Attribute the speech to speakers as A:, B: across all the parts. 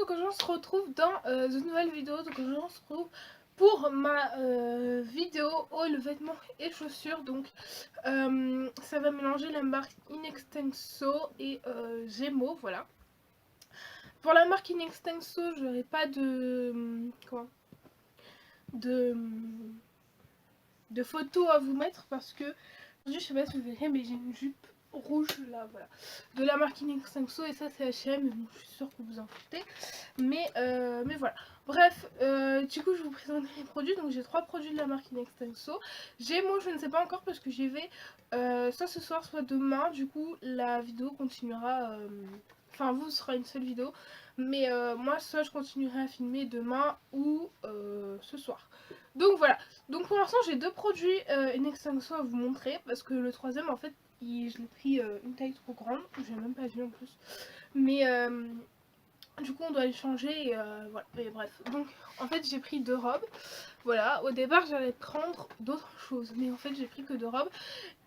A: donc aujourd'hui on se retrouve dans une nouvelle vidéo. Donc aujourd'hui on se retrouve pour ma vidéo haul, vêtements et chaussures. Donc ça va mélanger la marque Inextenso et Gémeaux, voilà. Pour la marque Inextenso, je n'aurai pas de photos à vous mettre parce que aujourd'hui, je sais pas si vous verrez, mais j'ai une jupe rouge là, voilà, de la marque Inextenso, et ça c'est H&M, mais bon, je suis sûre que vous en foutez, mais voilà. Bref, du coup je vous présente les produits. Donc j'ai 3 produits de la marque Inextenso. Gémeaux, je ne sais pas encore parce que j'y vais soit ce soir soit demain. Du coup la vidéo continuera, enfin vous, ce sera une seule vidéo, mais moi soit je continuerai à filmer demain ou ce soir. Donc voilà. Donc pour l'instant j'ai 2 produits Inextenso à vous montrer parce que le troisième en fait je l'ai pris une taille trop grande, j'ai même pas vu en plus, mais du coup on doit les changer et voilà, mais bref. Donc en fait j'ai pris 2 robes, voilà. Au départ j'allais prendre d'autres choses, mais en fait j'ai pris que 2 robes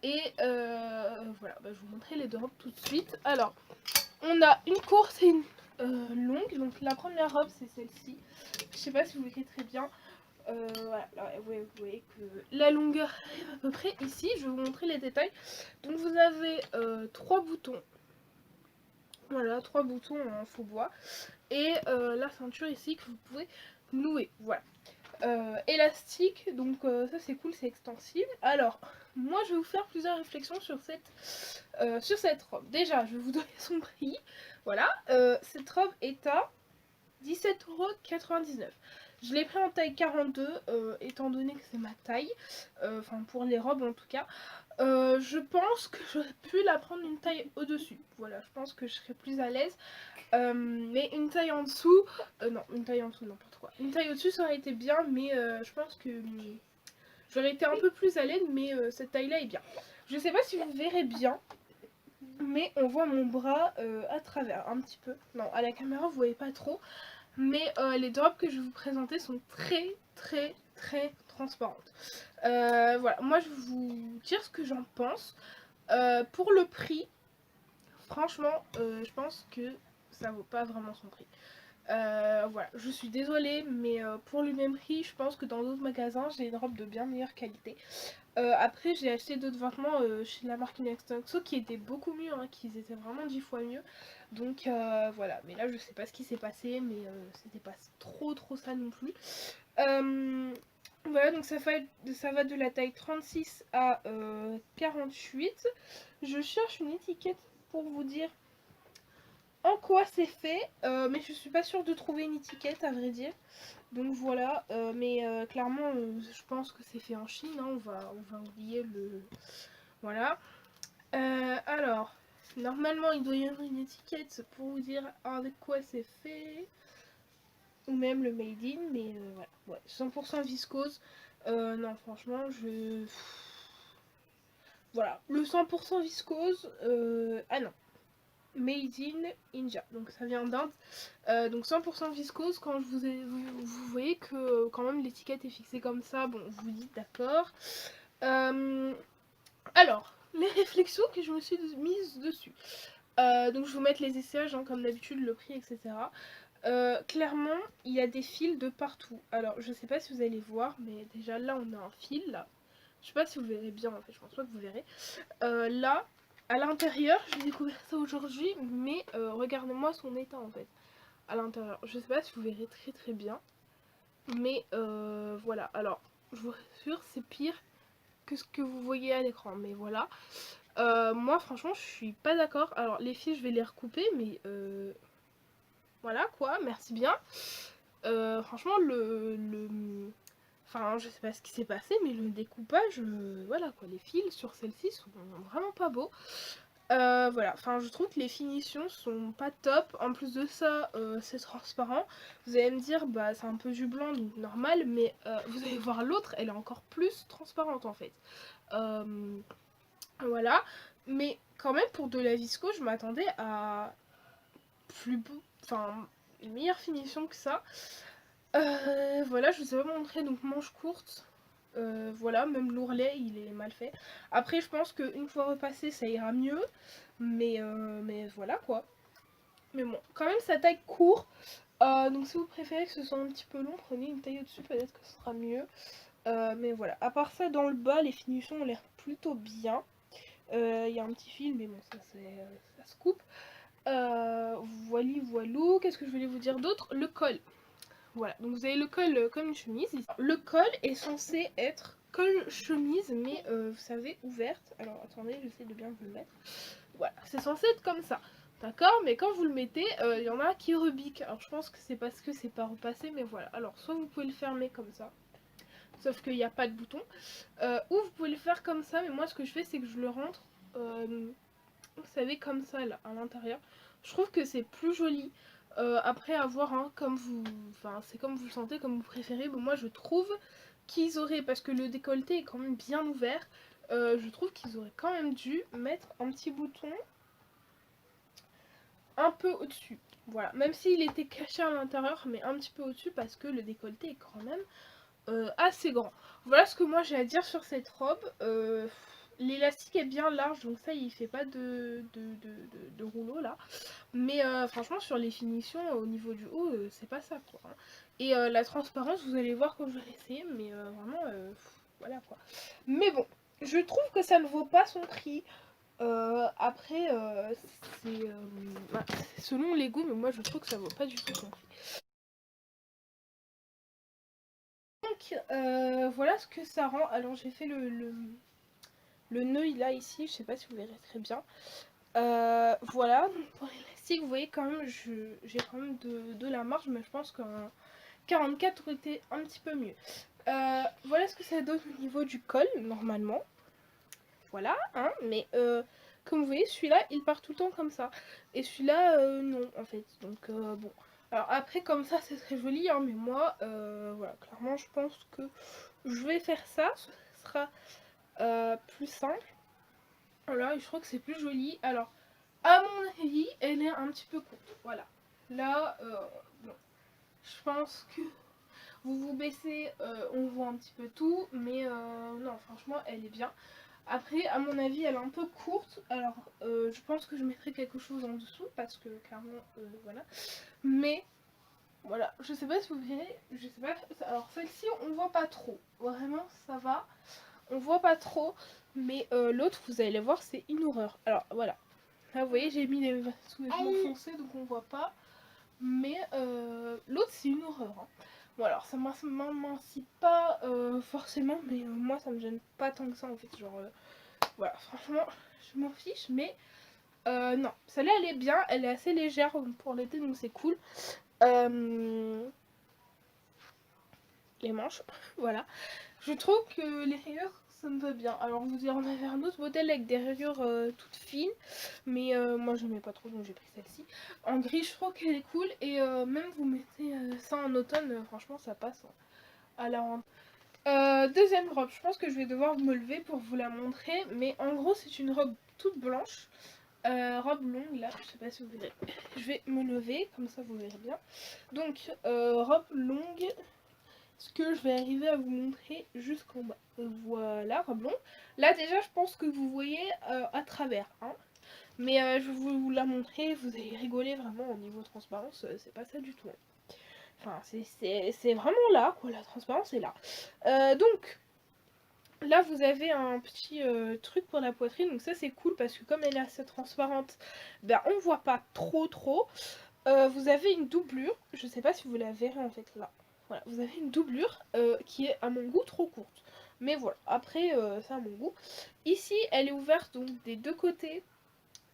A: et voilà, bah, je vais vous montrer les 2 robes tout de suite. Alors on a une courte et une longue. Donc la première robe c'est celle-ci, je sais pas si vous voyez très bien. Voilà, vous voyez que la longueur est à peu près ici. Je vais vous montrer les détails. Donc vous avez 3 boutons. Voilà, 3 boutons en faux bois. Et la ceinture ici que vous pouvez nouer. Voilà. Élastique, donc ça c'est cool, c'est extensible. Alors, moi je vais vous faire plusieurs réflexions sur cette robe. Déjà, je vais vous donner son prix. Voilà, cette robe est à 17,99 €. Je l'ai pris en taille 42, étant donné que c'est ma taille, enfin pour les robes en tout cas. Je pense que j'aurais pu la prendre une taille au-dessus. Voilà, je pense que je serais plus à l'aise. Mais une taille en dessous, non, une taille en dessous, n'importe quoi. Une taille au-dessus, ça aurait été bien, mais je pense que j'aurais été un peu plus à l'aise, mais cette taille-là est bien. Je sais pas si vous verrez bien, mais on voit mon bras à travers, un petit peu. Non, à la caméra, vous voyez pas trop. Mais les drops que je vais vous présenter sont très transparentes. Voilà, moi je vais vous dire ce que j'en pense. Pour le prix, franchement, je pense que ça vaut pas vraiment son prix. Voilà, je suis désolée, mais pour le même prix, je pense que dans d'autres magasins, j'ai une robe de bien meilleure qualité. Après, j'ai acheté d'autres vêtements chez la marque Inextenso qui étaient beaucoup mieux, hein, qui étaient vraiment 10 fois mieux. Donc voilà, mais là je sais pas ce qui s'est passé, mais c'était pas trop ça non plus. Voilà, donc ça va de la taille 36 à 48. Je cherche une étiquette pour vous dire en quoi c'est fait, mais je suis pas sûre de trouver une étiquette à vrai dire. Donc voilà, mais clairement je pense que c'est fait en Chine, hein, on va oublier le... Voilà. Alors, normalement il doit y avoir une étiquette pour vous dire avec quoi c'est fait, ou même le made in, mais voilà. Ouais, 100% viscose. Non franchement voilà, le 100% viscose, ah non, Made in India, donc ça vient d'Inde. Donc 100% viscose. Quand vous voyez que quand même l'étiquette est fixée comme ça, bon, vous vous dites d'accord. Alors, les réflexions que je me suis mise dessus. Donc je vais vous mettre les essayages, hein, comme d'habitude, le prix, etc. Clairement, il y a des fils de partout. Alors, je sais pas si vous allez voir, mais déjà là, on a un fil, là. Je sais pas si vous verrez bien, en fait, je pense pas que vous verrez. Là, à l'intérieur, j'ai découvert ça aujourd'hui, mais regardez-moi son état, en fait. À l'intérieur, je sais pas si vous verrez très bien, mais voilà. Alors, je vous rassure, c'est pire que ce que vous voyez à l'écran, mais voilà. Moi, franchement, je suis pas d'accord. Alors, les fils, je vais les recouper, mais voilà, quoi, merci bien. Franchement, enfin, je sais pas ce qui s'est passé, mais le découpage, voilà, quoi, les fils sur celle-ci sont vraiment pas beaux. Voilà, enfin, je trouve que les finitions sont pas top. En plus de ça, c'est transparent. Vous allez me dire, bah, c'est un peu du blanc, donc normal, mais vous allez voir l'autre, elle est encore plus transparente, en fait. Voilà, mais quand même, pour de la visco, je m'attendais à plus beau, enfin, une meilleure finition que ça. Voilà, je vous ai pas montré, donc manche courte. Voilà, même l'ourlet il est mal fait. Après, je pense qu'une fois repassé, ça ira mieux. Mais voilà quoi. Mais bon, quand même, sa taille court. Donc si vous préférez que ce soit un petit peu long, prenez une taille au-dessus, peut-être que ce sera mieux. Mais voilà, à part ça, dans le bas, les finitions ont l'air plutôt bien. Il y a un petit fil, mais bon, ça se coupe. Voilou, qu'est-ce que je voulais vous dire d'autre? Le col. Voilà, donc vous avez le col comme une chemise. Le col est censé être col chemise, mais vous savez, ouverte. Alors attendez, j'essaie de bien vous le mettre. Voilà, c'est censé être comme ça. D'accord, mais quand vous le mettez, il y en a qui rebiquent. Alors je pense que c'est parce que c'est pas repassé, mais voilà. Alors soit vous pouvez le fermer comme ça, sauf qu'il n'y a pas de bouton, ou vous pouvez le faire comme ça, mais moi ce que je fais c'est que je le rentre, vous savez, comme ça là, à l'intérieur. Je trouve que c'est plus joli. Après avoir, hein, comme vous, enfin c'est comme vous le sentez, comme vous préférez. Bon, moi je trouve qu'ils auraient, parce que le décolleté est quand même bien ouvert, je trouve qu'ils auraient quand même dû mettre un petit bouton un peu au-dessus. Voilà, même s'il était caché à l'intérieur, mais un petit peu au-dessus parce que le décolleté est quand même assez grand. Voilà ce que moi j'ai à dire sur cette robe. L'élastique est bien large, donc ça il fait pas de rouleau là. Mais franchement sur les finitions au niveau du haut, c'est pas ça quoi. Hein. Et la transparence, vous allez voir quand je vais essayer, mais vraiment voilà quoi. Mais bon, je trouve que ça ne vaut pas son prix. Après, bah, c'est selon les goûts, mais moi je trouve que ça vaut pas du tout son prix. Donc voilà ce que ça rend. Alors j'ai fait le nœud là ici, je sais pas si vous verrez très bien. Voilà, donc pour l'élastique, vous voyez quand même, j'ai quand même de la marge, mais je pense qu'un 44 aurait été un petit peu mieux. Voilà ce que ça donne au niveau du col, normalement. Voilà, hein, mais comme vous voyez, celui-là, il part tout le temps comme ça. Et celui-là, non, en fait. Donc, bon. Alors après, comme ça, c'est très joli, hein, mais moi, voilà, clairement, je pense que je vais faire ça. Ce sera plus simple. Voilà, et je crois que c'est plus joli. Alors, à mon avis, elle est un petit peu courte. Voilà. Là, bon. Je pense que vous vous baissez, on voit un petit peu tout, mais non, franchement, elle est bien. Après, à mon avis, elle est un peu courte. Alors, je pense que je mettrai quelque chose en dessous parce que clairement, voilà. Mais voilà, je sais pas si vous verrez, je sais pas. Alors, celle-ci, on voit pas trop. Vraiment, ça va. On voit pas trop. Mais l'autre, vous allez voir, c'est une horreur. Alors, voilà. Là, vous voyez, j'ai mis les sous-vêtements foncés, donc on voit pas. Mais l'autre, c'est une horreur. Hein. Bon, alors, ça m'amincit pas forcément, mais moi, ça me gêne pas tant que ça, en fait. Genre, voilà, franchement, je m'en fiche, mais non. Celle-là, elle est bien, elle est assez légère pour l'été, donc c'est cool. Les manches, voilà. Je trouve que les rayures, ça me va bien. Alors, vous en avez un autre modèle avec des rayures toutes fines, mais moi, je n'aimais pas trop, donc j'ai pris celle-ci. En gris, je trouve qu'elle est cool, et même vous mettez ça en automne, franchement, ça passe à la rentrée. Deuxième robe, je pense que je vais devoir me lever pour vous la montrer, mais en gros, c'est une robe toute blanche. Robe longue là, je sais pas si vous verrez. Je vais me lever, comme ça vous verrez bien. Donc, robe longue, ce que je vais arriver à vous montrer jusqu'en bas. Voilà, robe longue. Là déjà, je pense que vous voyez à travers. Hein. Mais je vais vous la montrer, vous allez rigoler vraiment au niveau transparence, c'est pas ça du tout. Hein. Enfin, c'est vraiment là, quoi, la transparence est là. Donc, là, vous avez un petit truc pour la poitrine, donc ça c'est cool parce que comme elle est assez transparente, ben on voit pas trop. Vous avez une doublure, je sais pas si vous la verrez en fait là. Voilà, vous avez une doublure qui est à mon goût trop courte. Mais voilà, après c'est à mon goût. Ici, elle est ouverte donc des deux côtés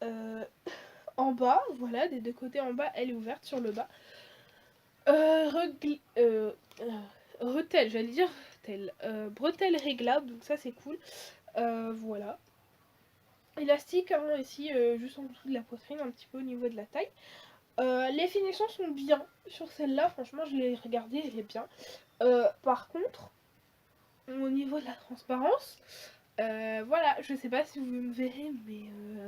A: en bas. Voilà, des deux côtés en bas, elle est ouverte sur le bas. Retelle, j'allais dire bretelle réglable, donc ça c'est cool. Voilà. Élastique hein, ici, juste en dessous de la poitrine, un petit peu au niveau de la taille. Les finitions sont bien sur celle-là, franchement je l'ai regardée, elle est bien. Par contre, au niveau de la transparence, voilà, je sais pas si vous me verrez, mais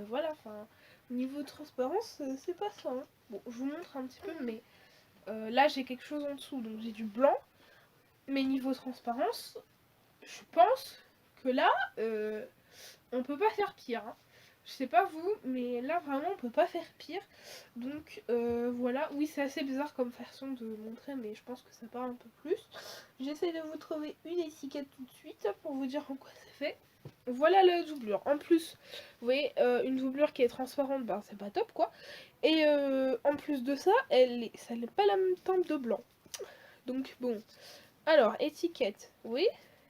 A: voilà, enfin, au niveau de transparence, c'est pas ça. Hein. Bon, je vous montre un petit peu, mais là j'ai quelque chose en dessous, donc j'ai du blanc, mais niveau transparence, je pense que là, on peut pas faire pire. Hein. Je sais pas vous, mais là vraiment on peut pas faire pire. Donc voilà, oui c'est assez bizarre comme façon de montrer, mais je pense que ça parle un peu plus. J'essaie de vous trouver une étiquette tout de suite pour vous dire en quoi c'est fait. Voilà la doublure. En plus, vous voyez, une doublure qui est transparente, ben c'est pas top quoi. Et en plus de ça, ça n'est pas la même teinte de blanc. Donc bon. Alors, étiquette, oui,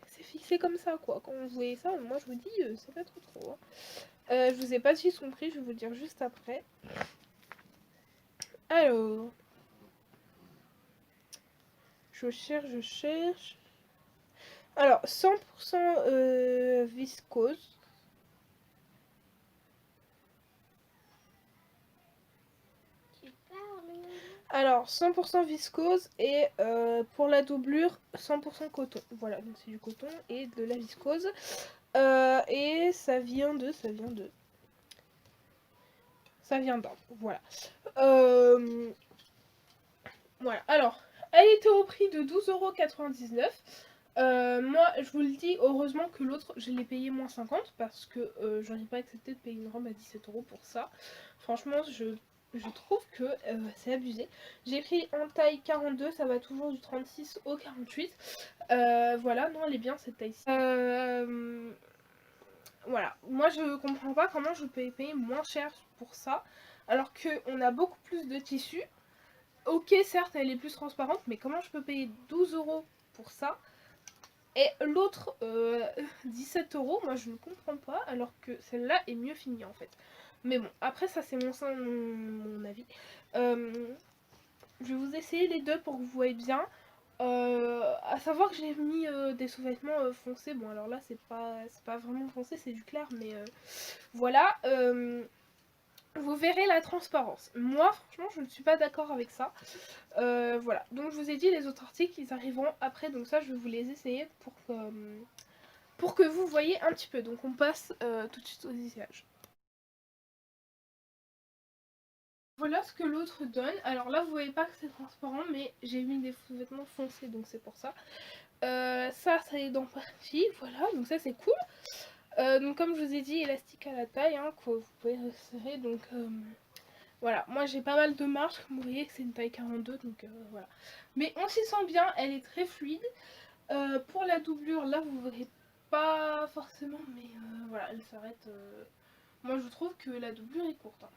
A: c'est fixé comme ça quoi. Quand vous voyez ça, moi je vous dis, c'est pas trop trop. Hein. Je vous ai pas dit son prix, je vais vous le dire juste après. Alors, je cherche. Alors, 100% viscose. Alors, 100% viscose et pour la doublure, 100% coton. Voilà, donc c'est du coton et de la viscose. Et ça vient de... Ça vient d'Inde, voilà. Voilà, alors, elle était au prix de 12,99 €. Moi, je vous le dis, heureusement que l'autre, je l'ai payé moins 50 parce que j'aurais pas accepté de payer une robe à 17 € pour ça. Franchement, je trouve que c'est abusé. J'ai pris en taille 42, ça va toujours du 36 au 48. Voilà, non, elle est bien cette taille-ci. Voilà, moi je comprends pas comment je peux payer moins cher pour ça, alors qu'on a beaucoup plus de tissu. Ok, certes, elle est plus transparente, mais comment je peux payer 12 € pour ça et l'autre 17 €? Moi, je ne comprends pas, alors que celle-là est mieux finie en fait. Mais bon, après, ça, c'est mon avis. Je vais vous essayer les deux pour que vous voyez bien. À savoir que j'ai mis des sous-vêtements foncés. Bon, alors là, c'est pas vraiment foncé, c'est du clair, mais voilà. Vous verrez la transparence. Moi, franchement, je ne suis pas d'accord avec ça. Voilà, donc je vous ai dit les autres articles, ils arriveront après, donc ça je vais vous les essayer pour que vous voyez un petit peu. Donc on passe tout de suite au essayage. Voilà ce que l'autre donne. Alors là vous voyez pas que c'est transparent, mais j'ai mis des sous-vêtements foncés, donc c'est pour ça. Ça est dans partie, voilà, donc ça c'est cool. Donc comme je vous ai dit, élastique à la taille, hein, que vous pouvez resserrer, donc voilà, moi j'ai pas mal de marge, comme vous voyez que c'est une taille 42, donc voilà. Mais on s'y sent bien, elle est très fluide. Pour la doublure, là vous verrez pas forcément, mais voilà, elle s'arrête. Moi je trouve que la doublure est courte. Hein.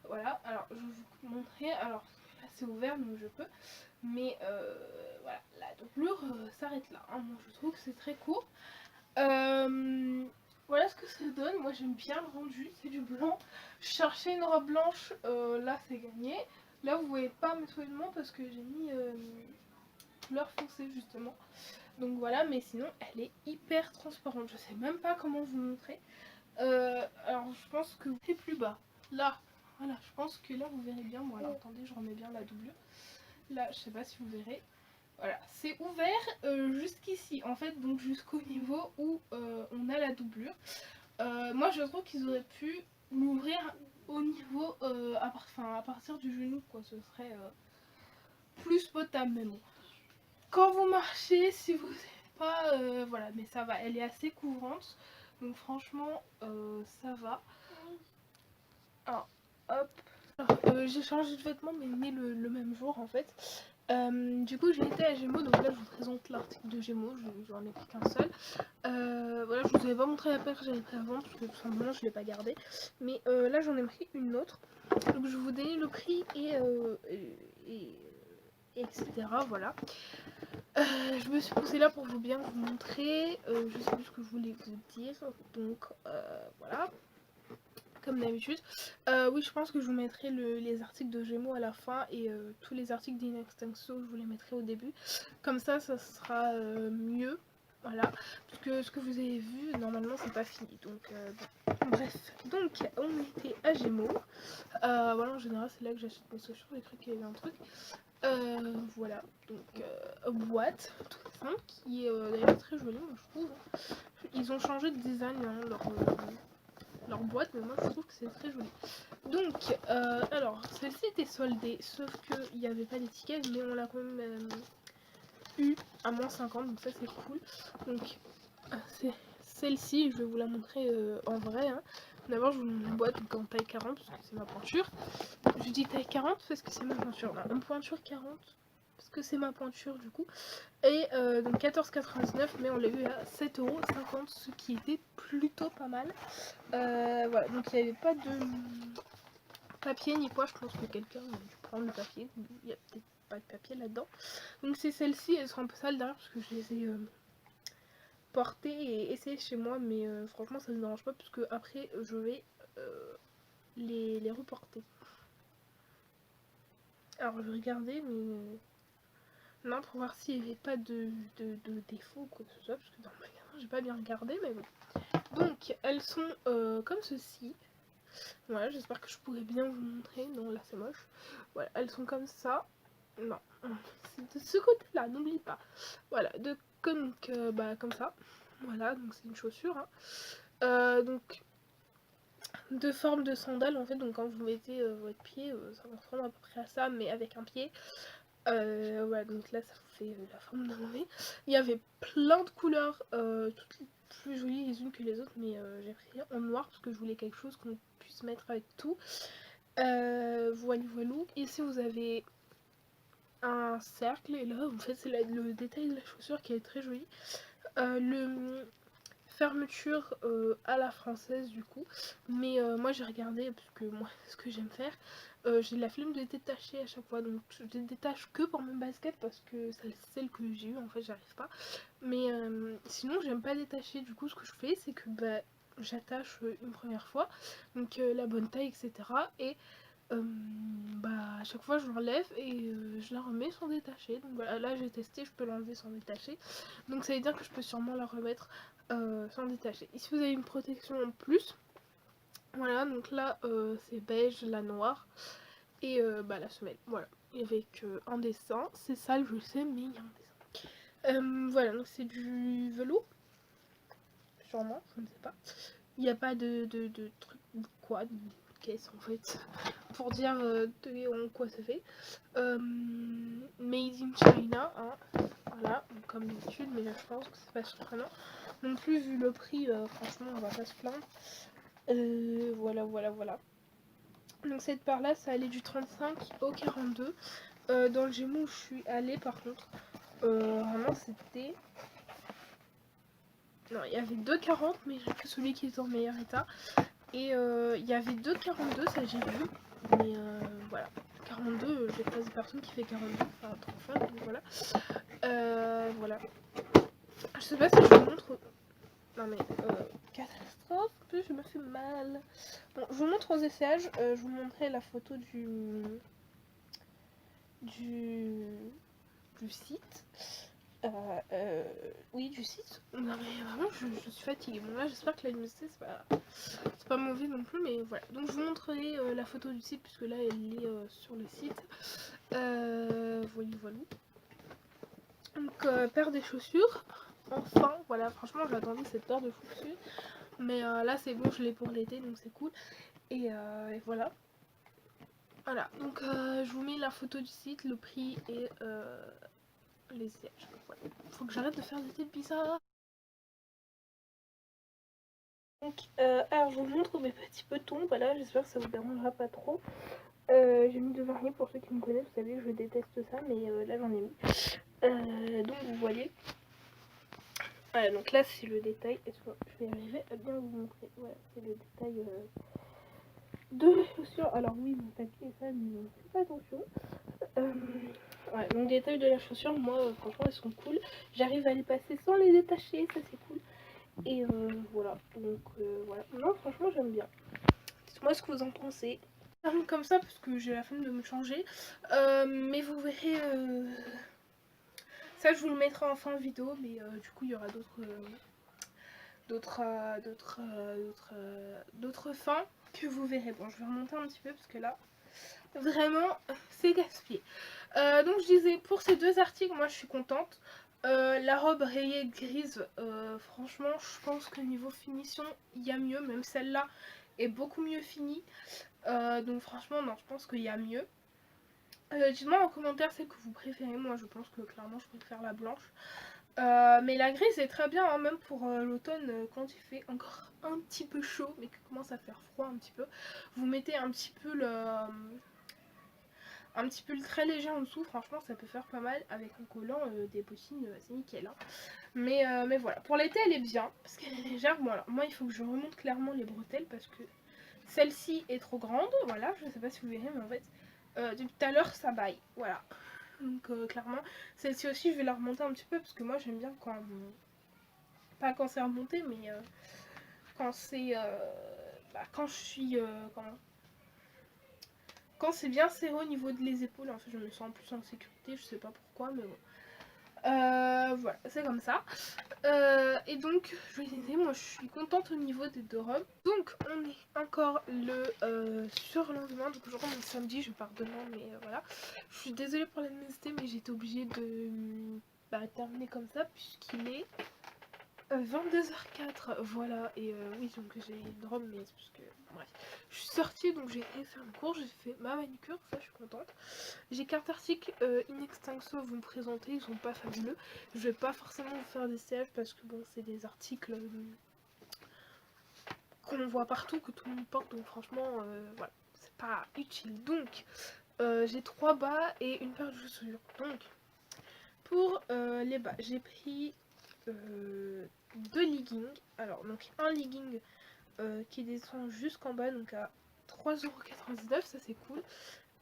A: Voilà, alors je vais vous montrer. Alors là c'est ouvert donc je peux, mais voilà, la doublure s'arrête là. Hein. Moi je trouve que c'est très court. Voilà ce que ça donne. Moi j'aime bien le rendu, c'est du blanc. Je cherchais une robe blanche, là c'est gagné. Là vous voyez pas mes sous-vêtements parce que j'ai mis couleur foncée justement. Donc voilà, mais sinon elle est hyper transparente. Je sais même pas comment vous montrer. Alors je pense que c'est plus bas. Là, voilà, je pense que là vous verrez bien. Bon alors attendez, je remets bien la doublure. Là, je sais pas si vous verrez. Voilà, c'est ouvert jusqu'ici en fait, donc jusqu'au niveau où on a la doublure. Moi je trouve qu'ils auraient pu l'ouvrir au niveau à partir du genou quoi, ce serait plus potable mais bon. Quand vous marchez, si vous n'avez pas, voilà, mais ça va, elle est assez couvrante, donc franchement ça va. Alors hop, j'ai changé de vêtements mais né le même jour en fait. Du coup j'ai été à Gémeaux, donc là je vous présente l'article de Gémeaux, j'en ai pris qu'un seul. Voilà, je vous avais pas montré la paire que j'avais pris avant parce que tout simplement je l'ai pas gardée. Mais là j'en ai pris une autre. Donc je vais vous donner le prix et etc. Voilà. Je me suis posée là pour vous bien vous montrer. Je sais plus ce que je voulais vous dire. Donc voilà. Comme d'habitude. Oui, je pense que je vous mettrai les articles de Gémeaux à la fin et tous les articles d'Inextinxo, je vous les mettrai au début. Comme ça sera mieux. Voilà. Parce que ce que vous avez vu, normalement, c'est pas fini. Donc, bon. Bref. Donc, on était à Gémeaux. Voilà, en général, c'est là que j'achète mes chaussures. J'ai cru qu'il y avait un truc. Voilà. Donc, boîte, tout simple, qui est d'ailleurs très jolie, moi, je trouve. Ils ont changé de design, hein, leur boîte, mais moi je trouve que c'est très joli. Donc, alors, celle-ci était soldée, sauf qu'il n'y avait pas d'étiquette, mais on l'a quand même eu à moins 50, donc ça c'est cool. Donc, c'est celle-ci, je vais vous la montrer en vrai. Hein. D'abord je vous montre la boîte donc en taille 40 parce que c'est ma pointure. Je dis taille 40 parce que c'est ma pointure. Non, en pointure 40 parce que c'est ma pointure du coup. Et donc 14,99 mais on l'a eu à 7,50 €, ce qui était plutôt pas mal. Voilà, donc il n'y avait pas de papier ni quoi, je pense que quelqu'un a dû prendre le papier, il n'y a peut-être pas de papier là-dedans. Donc c'est celle-ci, elles sont un peu sales derrière parce que je les ai portées et essayées chez moi, mais franchement ça ne me dérange pas parce que après je vais les reporter. Alors je vais regarder, mais non, pour voir s'il n'y avait pas de défaut ou quoi que ce soit, parce que dans le magasin j'ai pas bien regardé, mais bon. Donc elles sont comme ceci. Voilà, j'espère que je pourrais bien vous montrer. Non, là c'est moche. Voilà, elles sont comme ça. Non, c'est de ce côté-là, n'oublie pas. Voilà, comme ça. Voilà, donc c'est une chaussure. Hein. Donc, de forme de sandale en fait. Donc, quand vous mettez votre pied, ça ressemble à peu près à ça, mais avec un pied. Voilà, donc là ça vous fait la forme d'un V. Il y avait plein de couleurs, toutes plus jolies les unes que les autres, mais j'ai pris en noir parce que je voulais quelque chose qu'on puisse mettre avec tout. Voilà. Ici vous avez un cercle et là en fait c'est le détail de la chaussure qui est très joli. Le fermeture à la française du coup, mais moi j'ai regardé parce que moi ce que j'aime faire, j'ai la flemme de détacher à chaque fois, donc je détache que pour mes baskets parce que c'est celle que j'ai eu en fait, j'arrive pas, mais sinon j'aime pas détacher. Du coup ce que je fais c'est que j'attache une première fois, donc la bonne taille etc, et à chaque fois je l'enlève et je la remets sans détacher. Donc voilà, là j'ai testé, je peux l'enlever sans détacher, donc ça veut dire que je peux sûrement la remettre sans détacher. Ici vous avez une protection en plus. Voilà, donc là c'est beige, la noire et la semelle. Voilà, avec un dessin. C'est sale, je sais, mais il y a un dessin. Voilà, donc c'est du velours. Sûrement, je ne sais pas. Il n'y a pas de truc, quoi, de caisse en fait, pour dire de quoi ça fait. Made in China, hein. Voilà, comme d'habitude, mais là je pense que c'est pas surprenant. Non plus, vu le prix, franchement, on va pas se plaindre. Voilà. Donc cette part là, ça allait du 35 au 42. Dans le Gémeaux où je suis allée, par contre, vraiment c'était... Non, il y avait 2,40, mais j'ai pris celui qui est en meilleur état. Et il y avait 2,42, ça j'ai vu. Mais voilà. 42, j'ai pas de personne qui fait 42, enfin trop fun, donc voilà. Voilà. Je sais pas si je vous montre. Non mais catastrophe, en plus je me fais mal. Bon, je vous montre aux essayages, je vous montrerai la photo du site. Oui, du site. Non mais vraiment je suis fatiguée. Bon là j'espère que la luminosité c'est pas mauvais non plus, mais voilà. Donc je vous montrerai la photo du site puisque là elle est sur le site. Voilà. Donc paire des chaussures. Enfin, voilà, franchement j'attendais cette paire de chaussures. Mais là c'est bon, je l'ai pour l'été donc c'est cool. Et voilà. Voilà, donc je vous mets la photo du site, le prix et les sièges. Voilà. Faut que j'arrête de faire des têtes bizarres. Donc, alors je vous montre mes petits petons. Voilà, j'espère que ça vous dérangera pas trop. J'ai mis de varier pour ceux qui me connaissent. Vous savez que je déteste ça, mais là j'en ai mis. Donc vous voyez. Voilà, donc là c'est le détail. Est-ce que je vais arriver à bien vous montrer? Voilà, c'est le détail de la chaussure. Alors oui, mon papier est sale, mais faites pas attention. Ouais, donc détail de la chaussure, moi franchement elles sont cool. J'arrive à les passer sans les détacher, ça c'est cool. Et voilà, donc voilà. Non, franchement j'aime bien. Dites-moi ce que vous en pensez. Comme ça parce que j'ai la flemme de me changer. Mais vous verrez... Ça je vous le mettrai en fin de vidéo, mais du coup il y aura d'autres fins que vous verrez. Bon, je vais remonter un petit peu parce que là, vraiment, c'est gaspillé. Donc je disais, pour ces deux articles, moi je suis contente. La robe rayée grise, franchement, je pense que niveau finition, il y a mieux. Même celle-là est beaucoup mieux finie. Donc franchement, non, je pense qu'il y a mieux. Dites-moi en commentaire celle que vous préférez. Moi, je pense que clairement, je préfère la blanche. Mais la grise est très bien, hein, même pour l'automne, quand il fait encore un petit peu chaud, mais qu'il commence à faire froid un petit peu. Vous mettez un petit pull très léger en dessous, franchement ça peut faire pas mal avec un collant, des bottines, c'est nickel. Hein. Mais voilà, pour l'été elle est bien, parce qu'elle est légère. Bon alors, moi il faut que je remonte clairement les bretelles, parce que celle-ci est trop grande, voilà, je sais pas si vous verrez, mais en fait, depuis tout à l'heure ça baille, voilà. Donc clairement, celle-ci aussi je vais la remonter un petit peu, parce que moi j'aime bien quand... Pas quand c'est remonté, mais quand c'est... quand je suis... quand c'est bien serré au niveau de les épaules, en fait je me sens plus en sécurité, je sais pas pourquoi, mais bon. Voilà, c'est comme ça. Et donc, je vous disais, moi je suis contente au niveau des deux robes. Donc, on est encore le surlendemain. Donc, aujourd'hui, on est samedi, je pars demain, mais voilà. Je suis désolée pour la nécessité, mais j'étais obligée de terminer comme ça, puisqu'il est 22h04, voilà. Et oui, donc j'ai une robe, mais c'est parce que. Bref. Je suis sortie, donc j'ai été faire le cours, j'ai fait ma manicure, ça je suis contente. J'ai quelques articles in extenso à vous me présenter, ils sont pas fabuleux. Je vais pas forcément vous faire des CF parce que bon, c'est des articles qu'on voit partout, que tout le monde porte, donc franchement, voilà, c'est pas utile. Donc, j'ai 3 bas et une paire de chaussures. Donc, pour les bas, j'ai pris 2 leggings. Alors, donc un legging qui descend jusqu'en bas, donc à 3,99€, ça c'est cool.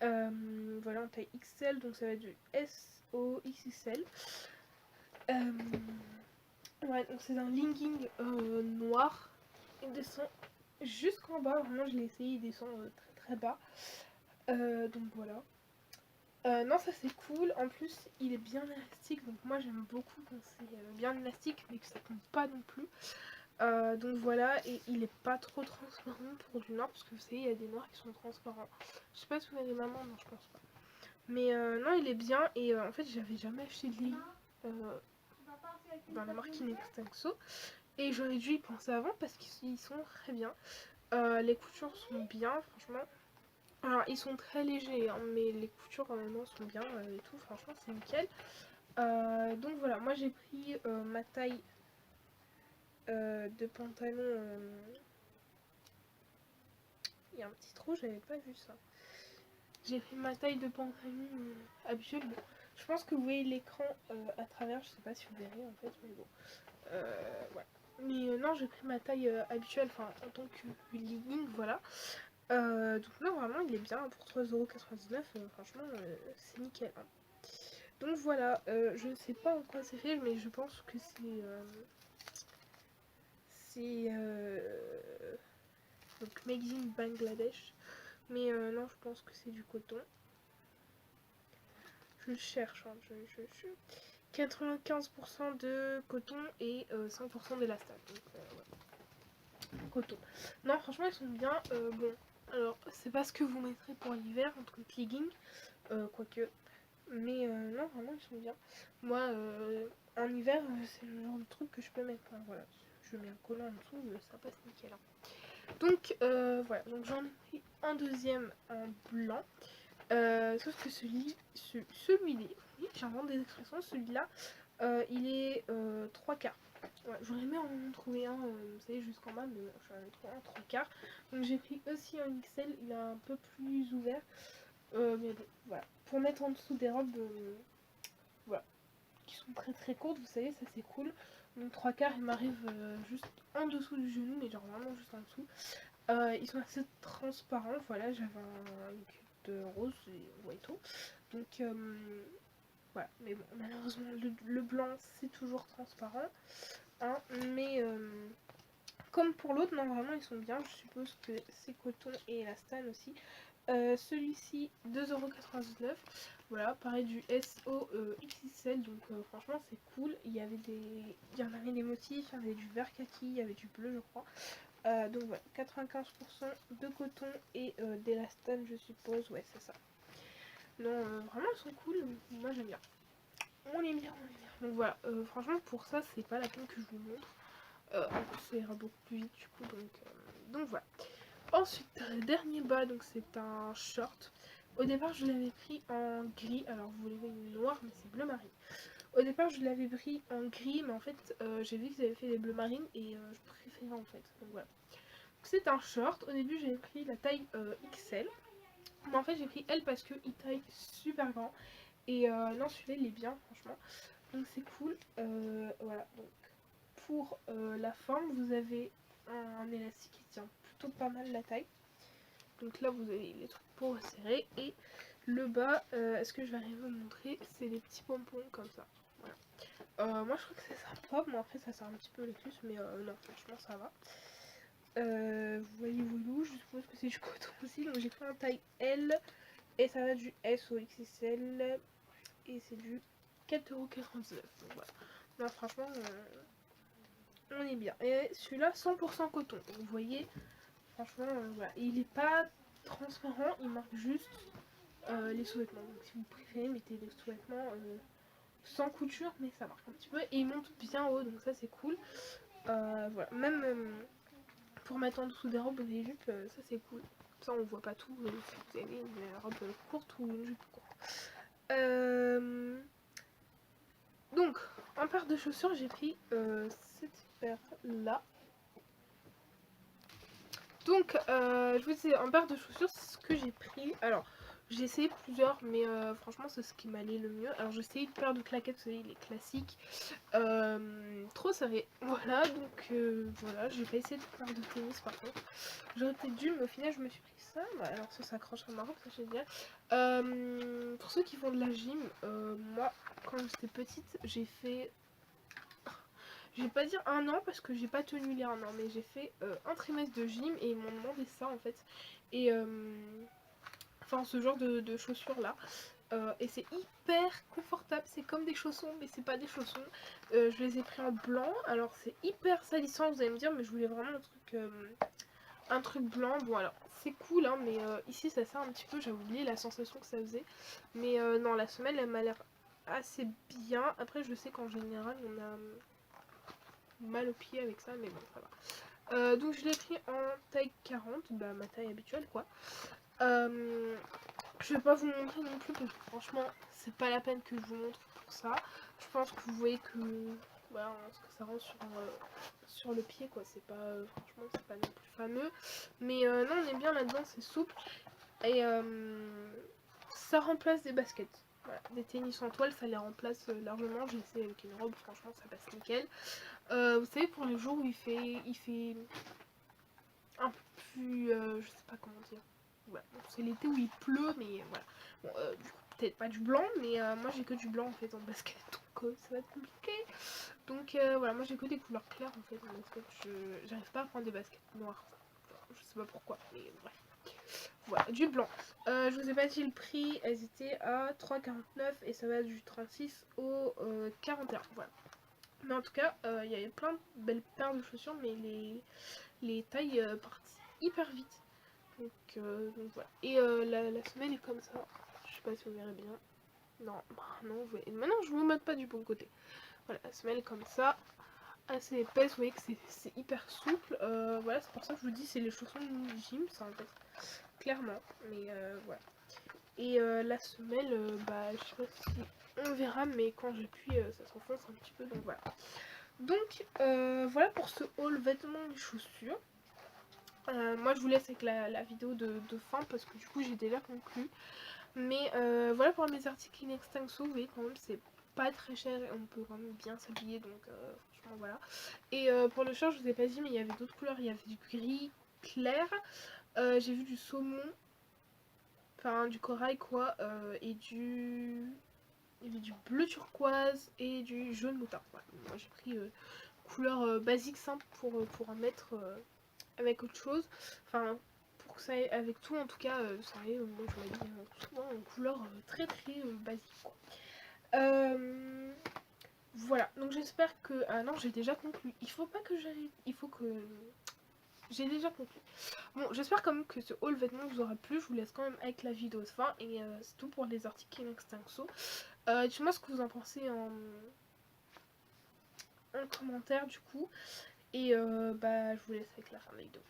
A: Voilà, en taille XL, donc ça va être du SO XXL. Ouais, donc c'est un legging noir. Il descend jusqu'en bas, vraiment je l'ai essayé, il descend très très bas. Donc voilà. Non, ça c'est cool. En plus, il est bien élastique, donc moi j'aime beaucoup quand c'est bien élastique, mais que ça tombe pas non plus. Donc voilà, et il est pas trop transparent pour du noir, parce que vous savez, il y a des noirs qui sont transparents. Je sais pas si vous avez maman, non, je pense pas. Mais non, il est bien, et en fait, j'avais jamais acheté de leggings dans la marque Inextenso, et j'aurais dû y penser avant parce qu'ils sont très bien. Les coutures sont bien, franchement. Alors, ils sont très légers, hein, mais les coutures non, sont bien et tout, franchement, c'est nickel. Donc voilà, moi j'ai pris ma taille de pantalon. Il y a un petit trou, j'avais pas vu ça. J'ai pris ma taille de pantalon habituelle. Bon, je pense que vous voyez l'écran à travers, je sais pas si vous verrez en fait, mais bon. Voilà. Mais non, j'ai pris ma taille habituelle, enfin en tant que legging, voilà. Donc non, vraiment, il est bien pour 3,99€, franchement, c'est nickel. Hein. Donc voilà, je ne sais pas en quoi c'est fait, mais je pense que c'est donc made in Bangladesh. Mais non, je pense que c'est du coton. Je cherche, hein, 95% de coton et 5% d'élastane. Donc ouais. Coton. Non, franchement, ils sont bien. Bon, alors, c'est pas ce que vous mettrez pour l'hiver, en tant que legging, quoique. Mais non, vraiment, ils sont bien. Moi, en hiver, c'est le genre de truc que je peux mettre. Hein, voilà. Je mets un collant en dessous, ça passe nickel. Hein. Donc, voilà. Donc, j'en ai pris un deuxième en blanc. Sauf que celui-là, oui, j'invente des expressions, celui-là, il est 3 quarts. Ouais, j'aurais aimé en trouver un, vous savez, jusqu'en bas, mais j'en ai trouvé un 3 quarts. Donc j'ai pris aussi un XL, il est un peu plus ouvert. Mais bon, voilà. Pour mettre en dessous des robes, voilà, qui sont très très courtes, vous savez, ça c'est cool. Donc 3 quarts, il m'arrive juste en dessous du genou, mais genre vraiment juste en dessous. Ils sont assez transparents, voilà, j'avais un look de rose et white. Donc voilà, mais bon, malheureusement le blanc c'est toujours transparent. Hein, mais comme pour l'autre, non, vraiment ils sont bien, je suppose que c'est coton et élastane aussi. Celui-ci 2,99€. Voilà, pareil du SO XXL, donc franchement c'est cool. Il y en avait des motifs, il y avait du vert kaki, il y avait du bleu je crois. Donc voilà, 95% de coton et d'élastane je suppose, ouais c'est ça. Non, vraiment ils sont cool, moi j'aime bien. On est bien, on est bien. Donc voilà, franchement pour ça c'est pas la peine que je vous montre. En plus ça ira beaucoup plus vite du coup, donc voilà. Ensuite, dernier bas, donc c'est un short. Au départ je l'avais pris en gris, alors vous voulez une noire mais c'est bleu marine. Au départ je l'avais pris en gris, mais en fait j'ai vu qu'ils avaient fait des bleus marines et je préférais en fait. Donc voilà. C'est un short. Au début j'avais pris la taille XL. Mais en fait j'ai pris L parce qu'il taille super grand. Et non, celui-là il est bien franchement. Donc c'est cool. Voilà. Donc pour la forme, vous avez un élastique qui tient plutôt pas mal la taille. Donc là vous avez les trucs pour serrer. Et le bas, est-ce que je vais arriver à vous montrer? C'est des petits pompons comme ça. Voilà. Moi je trouve que c'est sympa. Bon après ça sert un petit peu les cuisses, mais non franchement ça va. Vous voyez Voulou, je suppose que c'est du coton aussi. Donc j'ai pris un taille L et ça va du S au XXL et c'est du 4,99€. Donc voilà. Non franchement on est bien. Et celui-là 100% coton. Vous voyez, franchement voilà. Et il est pas transparent, il marque juste les sous-vêtements. Donc si vous préférez mettez des sous-vêtements sans couture, mais ça marque un petit peu. Et il monte bien haut, donc ça c'est cool. Voilà. Même pour mettre en dessous des robes ou des jupes, ça c'est cool. Ça on voit pas tout si vous avez une robe courte ou une jupe courte. Donc en paire de chaussures j'ai pris cette paire là. Donc je vous disais en paire de chaussures c'est ce que j'ai pris. Alors j'ai essayé plusieurs mais franchement c'est ce qui m'allait le mieux. Alors j'ai essayé une paire de claquettes, vous savez les classiques. Trop serré. Voilà donc voilà, j'ai pas essayé de paire de tennis par contre. J'aurais peut-être dû mais au final je me suis pris ça. Bah, alors ça s'accroche à ma robe, ça je vais dire. Pour ceux qui font de la gym, moi quand j'étais petite j'ai fait... Je vais pas dire un an parce que j'ai pas tenu les un an, mais j'ai fait un trimestre de gym et ils m'ont demandé ça en fait. Et enfin ce genre de chaussures là. Et c'est hyper confortable, c'est comme des chaussons mais c'est pas des chaussons. Je les ai pris en blanc, alors c'est hyper salissant vous allez me dire, mais je voulais vraiment un truc blanc. Bon alors c'est cool hein, mais ici ça sert un petit peu, j'ai oublié la sensation que ça faisait. Mais non, la semelle elle m'a l'air assez bien. Après je sais qu'en général on a mal au pied avec ça, mais bon ça va. Donc je l'ai pris en taille 40, bah ma taille habituelle quoi. Je vais pas vous montrer non plus parce que franchement c'est pas la peine que je vous montre pour ça. Je pense que vous voyez que voilà, ce que ça rend sur le pied quoi, c'est pas franchement c'est pas non plus fameux. Mais non on est bien là-dedans, c'est souple et ça remplace des baskets. Voilà, des tennis en toile ça les remplace largement. J'ai essayé avec une robe, franchement ça passe nickel. Vous savez pour les jours où il fait un peu plus je sais pas comment dire. Voilà. Bon, c'est l'été où il pleut mais voilà. Bon, du coup peut-être pas du blanc mais moi j'ai que du blanc en fait en basket donc ça va être compliqué. Donc voilà, moi j'ai que des couleurs claires en fait en basket. J'arrive pas à prendre des baskets noires. Je sais pas pourquoi mais bref. Voilà, du blanc. Je vous ai pas dit le prix, elles étaient à 3,49 et ça va du 36 au 41. Voilà. Mais en tout cas, il y avait plein de belles paires de chaussures, mais les tailles partent hyper vite. Donc voilà. Et la semelle est comme ça. Je sais pas si vous verrez bien. Non, bah non, vous voyez. Maintenant je vous mets pas du bon côté. Voilà, la semelle est comme ça. Assez épaisse, vous voyez que c'est hyper souple. Voilà, c'est pour ça que je vous dis c'est les chaussons de gym, ça en fait. Clairement. Mais voilà. Et la semelle, bah je sais pas si on verra, mais quand j'appuie, ça s'enfonce un petit peu, donc voilà. Donc voilà pour ce haul vêtements et chaussures. Moi je vous laisse avec la vidéo de fin parce que du coup j'ai déjà conclu. Mais voilà pour mes articles in extenso, vous voyez quand même c'est pas très cher et on peut quand même bien s'habiller donc franchement voilà. Et pour le short je vous ai pas dit mais il y avait d'autres couleurs, il y avait du gris clair, j'ai vu du saumon, enfin du corail quoi, et il y avait du bleu turquoise et du jaune moutarde. Voilà. Moi j'ai pris couleur basique simple pour en mettre avec autre chose. Enfin pour que ça aille avec tout en tout cas, ça aille, moi je m'habille souvent en couleur très très basique quoi. Voilà, donc j'espère que... Ah non, j'ai déjà conclu. Il faut pas que j'arrive... Il faut que... J'ai déjà conclu. Bon, j'espère quand même que ce haul vêtements vous aura plu. Je vous laisse quand même avec la vidéo de fin. Et c'est tout pour les articles in extenso. Dites-moi ce que vous en pensez en commentaire du coup. Et bah je vous laisse avec la fin de la vidéo.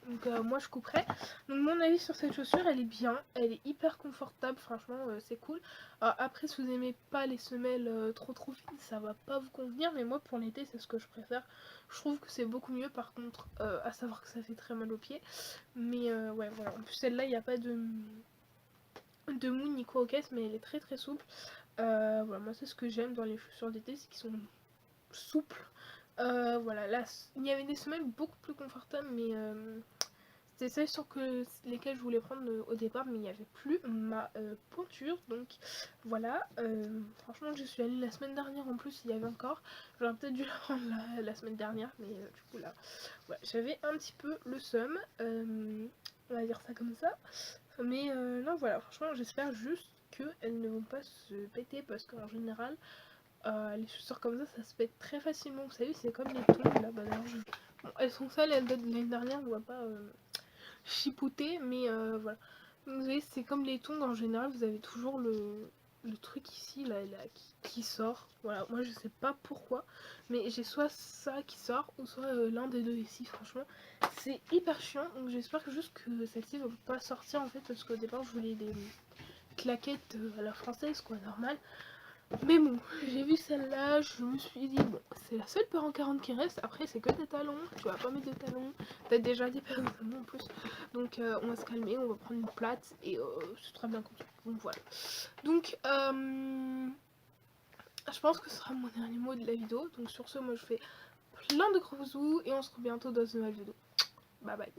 A: Donc moi je couperai. Donc mon avis sur cette chaussure, elle est bien, elle est hyper confortable, franchement c'est cool. Alors, après si vous aimez pas les semelles trop fines, ça va pas vous convenir, mais moi pour l'été c'est ce que je préfère. Je trouve que c'est beaucoup mieux par contre, à savoir que ça fait très mal aux pieds. Mais ouais voilà, en plus celle-là il n'y a pas de mou ni quoi aux caisses, mais elle est très souple. Voilà, moi c'est ce que j'aime dans les chaussures d'été, c'est qu'ils sont souples. Voilà, là il y avait des semelles beaucoup plus confortables, mais c'était celles sur lesquelles je voulais prendre au départ, mais il n'y avait plus ma pointure. Donc voilà, franchement, je suis allée la semaine dernière en plus, il y avait encore. J'aurais peut-être dû la prendre la semaine dernière, mais du coup là, ouais, j'avais un petit peu le seum. On va dire ça comme ça. Mais non, voilà, franchement, j'espère juste qu'elles ne vont pas se péter parce qu'en général, les chaussures comme ça se pète très facilement. Vous savez, c'est comme les tongs là. Bah, bon, elles sont sales, elles datent de l'année dernière, on va pas chipoter, mais voilà. Donc, vous voyez, c'est comme les tongs en général, vous avez toujours le truc ici là qui sort. Voilà, moi je sais pas pourquoi, mais j'ai soit ça qui sort ou soit l'un des deux ici. Franchement, c'est hyper chiant. Donc j'espère juste que celle-ci va pas sortir en fait, parce qu'au départ je voulais des claquettes à la française, quoi, normal. Mais bon, j'ai vu celle-là, je me suis dit, bon, c'est la seule paire en 40 qui reste. Après, c'est que des talons, tu vas pas mettre de talons. T'as déjà des paires de talons en plus. Donc, on va se calmer, on va prendre une plate et c'est très bien comme ça. Donc, voilà. Donc, je pense que ce sera mon dernier mot de la vidéo. Donc, sur ce, moi, je fais plein de gros bisous et on se retrouve bientôt dans une nouvelle vidéo. Bye bye.